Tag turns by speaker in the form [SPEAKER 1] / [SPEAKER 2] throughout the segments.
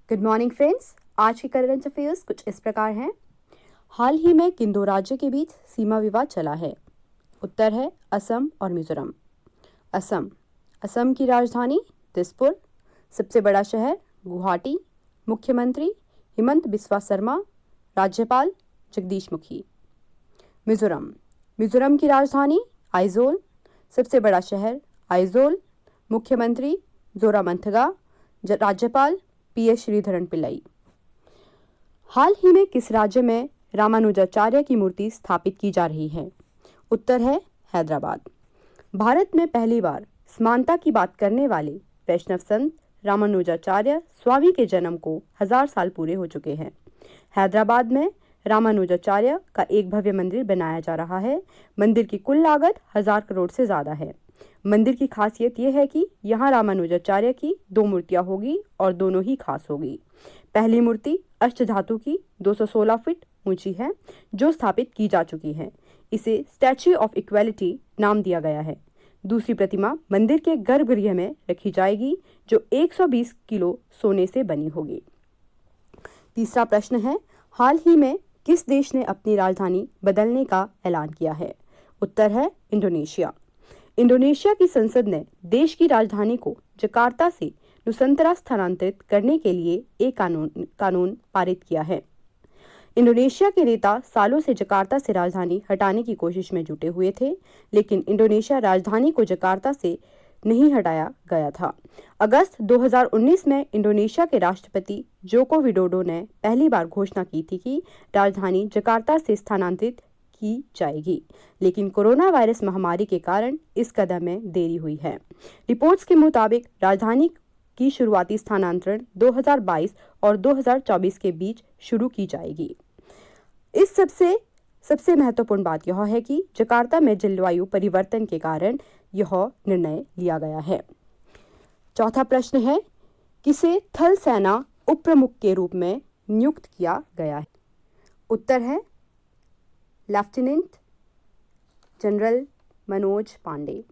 [SPEAKER 1] Good morning friends. आज के current affairs कुछ इस प्रकार हैं। हाल ही में किन दो राज्यों के बीच सीमा विवाद चला है? उत्तर है असम और मिजोरम। असम असम की राजधानी दिसपुर, सबसे बड़ा शहर गुवाहाटी, मुख्यमंत्री हिमंत बिस्वा शर्मा, राज्यपाल जगदीश मुखी। मिजोरम मिजोरम की राजधानी आइजोल, सबसे बड़ा शहर आइजोल, मुख्यमंत्री जोरामथंगा, राज्यपाल पीएस श्रीधरन पिल्लई। हाल ही में किस राज्य में रामानुजाचार्य की मूर्ति स्थापित की जा रही है? उत्तर है हैदराबाद। भारत में पहली बार समानता की बात करने वाले वैष्णव संत रामानुजाचार्य स्वामी के जन्म को 1000 साल पूरे हो चुके हैं। हैदराबाद में रामानुजाचार्य का एक भव्य मंदिर बनाया जा रहा है। मंदिर की कुल लागत 1000 करोड़ से ज्यादा है। मंदिर की खासियत यह है कि यहाँ रामानुजाचार्य की 2 मूर्तियां होगी और दोनों ही खास होगी। पहली मूर्ति अष्टधातु की 216 फीट ऊंची है, जो स्थापित की जा चुकी है। इसे स्टैच्यू ऑफ इक्वालिटी नाम दिया गया है। दूसरी प्रतिमा मंदिर के गर्भगृह में रखी जाएगी, जो 120 किलो सोने से बनी होगी। तीसरा प्रश्न है, हाल ही में किस देश ने अपनी राजधानी बदलने का ऐलान किया है? उत्तर है इंडोनेशिया। इंडोनेशिया की संसद ने देश की राजधानी को जकार्ता से नुसंतरा स्थानांतरित करने के लिए एक कानून पारित किया है। इंडोनेशिया के नेता सालों से जकार्ता से राजधानी हटाने की कोशिश में जुटे हुए थे, लेकिन इंडोनेशिया राजधानी को जकार्ता से नहीं हटाया गया था। अगस्त 2019 में इंडोनेशिया के राष्ट्रपति जोको विडोडो ने पहली बार घोषणा की थी कि राजधानी जकार्ता से स्थानांतरित की जाएगी, लेकिन कोरोना वायरस महामारी के कारण इस कदम में देरी हुई है। रिपोर्ट्स के मुताबिक राजधानी की शुरुआती स्थानांतरण 2022 और 2024 के बीच शुरू की जाएगी। इस सबसे महत्वपूर्ण बात यह है कि जकार्ता में जलवायु परिवर्तन के कारण यह निर्णय लिया गया है। चौथा प्रश्न है, किसे थल सेना उप प्रमुख के रूप में नियुक्त किया गया है? उत्तर है लेफ्टिनेंट जनरल मनोज पांडे।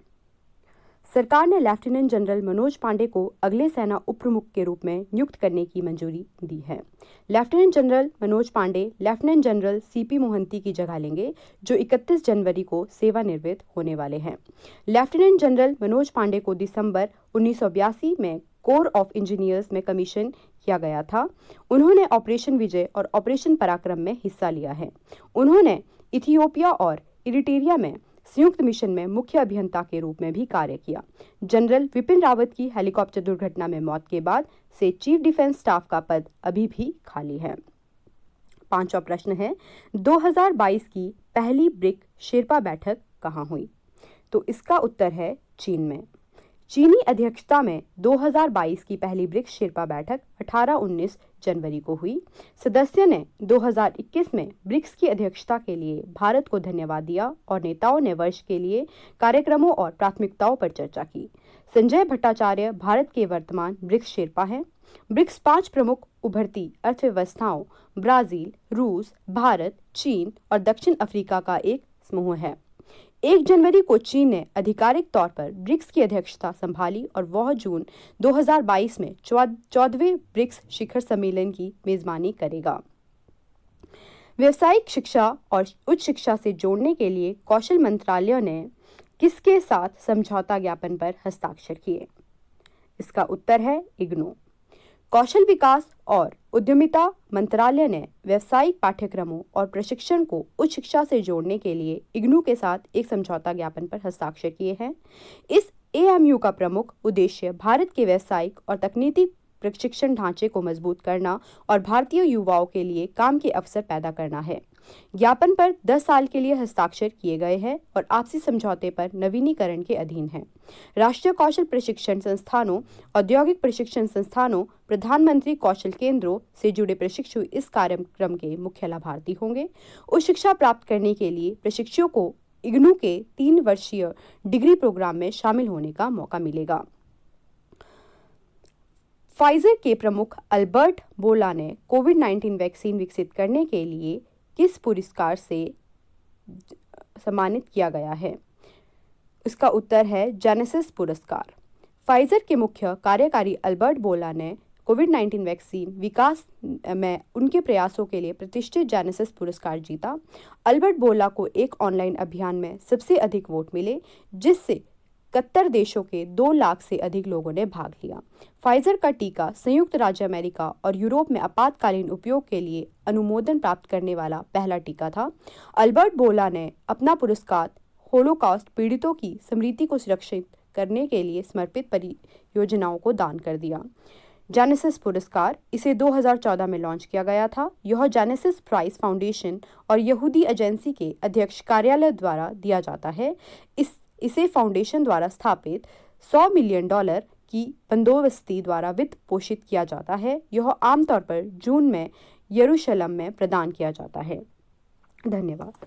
[SPEAKER 1] सरकार ने लेफ्टिनेंट जनरल मनोज पांडे को अगले सेना उप प्रमुख के रूप में नियुक्त करने की मंजूरी दी है। Lieutenant general Manoj Pande lieutenant general CP Mohanty की जगह लेंगे, जो 31 जनवरी को सेवानिवृत्त होने वाले हैं। लेफ्टिनेंट जनरल मनोज पांडे को दिसंबर 1982 में कोर ऑफ इंजीनियर्स में कमीशन किया गया था। उन्होंने ऑपरेशन विजय और ऑपरेशन पराक्रम में हिस्सा लिया है। उन्होंने इथियोपिया और इरिट्रिया में संयुक्त मिशन में मुख्य अभियंता के रूप में भी कार्य किया। जनरल विपिन रावत की हेलीकॉप्टर दुर्घटना में मौत के बाद से चीफ डिफेंस स्टाफ का पद अभी भी खाली है। पांचवा प्रश्न है, 2022 की पहली ब्रिक शेर्पा बैठक कहाँ हुई? तो इसका उत्तर है चीन में। चीनी अध्यक्षता में 2022 की पहली ब्रिक्स शेर्पा बैठक 18-19 जनवरी को हुई। सदस्य ने 2021 में ब्रिक्स की अध्यक्षता के लिए भारत को धन्यवाद दिया और नेताओं ने वर्ष के लिए कार्यक्रमों और प्राथमिकताओं पर चर्चा की। संजय भट्टाचार्य भारत के वर्तमान ब्रिक्स शेर्पा हैं। ब्रिक्स 5 प्रमुख उभरती अर्थव्यवस्थाओं ब्राजील, रूस, भारत, चीन और दक्षिण अफ्रीका का एक समूह है। 1 जनवरी को चीन ने आधिकारिक तौर पर ब्रिक्स की अध्यक्षता संभाली और वह जून 2022 में 14वें ब्रिक्स शिखर सम्मेलन की मेजबानी करेगा। व्यावसायिक शिक्षा और उच्च शिक्षा से जोड़ने के लिए कौशल मंत्रालय ने किसके साथ समझौता ज्ञापन पर हस्ताक्षर किए? इसका उत्तर है इग्नू। कौशल विकास और उद्यमिता मंत्रालय ने व्यावसायिक पाठ्यक्रमों और प्रशिक्षण को उच्च शिक्षा से जोड़ने के लिए इग्नू के साथ एक समझौता ज्ञापन पर हस्ताक्षर किए हैं। इस एएमयू का प्रमुख उद्देश्य भारत के व्यावसायिक और तकनीकी प्रशिक्षण ढांचे को मजबूत करना और भारतीय युवाओं के लिए काम के अवसर पैदा करना है। ज्ञापन पर 10 साल के लिए हस्ताक्षर किए गए हैं और आपसी समझौते पर नवीनीकरण के अधीन है। राष्ट्रीय कौशल प्रशिक्षण संस्थानों, औद्योगिक प्रशिक्षण संस्थानों, प्रधानमंत्री कौशल केंद्रों से जुड़े प्रशिक्षु इस कार्यक्रम के मुख्य लाभार्थी होंगे। उच्च शिक्षा प्राप्त करने के लिए प्रशिक्षुओं को इग्नू के 3 वर्षीय डिग्री प्रोग्राम में शामिल होने का मौका मिलेगा। फाइजर के प्रमुख अल्बर्ट बोला ने कोविड-19 वैक्सीन विकसित करने के लिए किस पुरस्कार से सम्मानित किया गया है? इसका उत्तर है जेनेसिस पुरस्कार। फाइजर के मुख्य कार्यकारी अल्बर्ट बोला ने कोविड-19 वैक्सीन विकास में उनके प्रयासों के लिए प्रतिष्ठित जेनेसिस पुरस्कार जीता। अल्बर्ट बोला को एक ऑनलाइन अभियान में सबसे अधिक वोट मिले, जिससे 71 देशों के 2 लाख से अधिक लोगों ने भाग लिया। फाइजर का टीका संयुक्त राज्य अमेरिका और यूरोप में आपातकालीन उपयोग के लिए अनुमोदन प्राप्त करने वाला पहला टीका था। अल्बर्ट बोला ने अपना पुरस्कार होलोकॉस्ट पीड़ितों की स्मृति को सुरक्षित करने के लिए समर्पित परियोजनाओं को दान कर दिया। जेनेसिस पुरस्कार इसे 2014 में लॉन्च किया गया था। यह जेनेसिस प्राइज फाउंडेशन और यहूदी एजेंसी के अध्यक्ष कार्यालय द्वारा दिया जाता है। इसे फाउंडेशन द्वारा स्थापित $100 मिलियन की बंदोबस्ती द्वारा वित्त पोषित किया जाता है। यह आमतौर पर जून में यरूशलेम में प्रदान किया जाता है। धन्यवाद।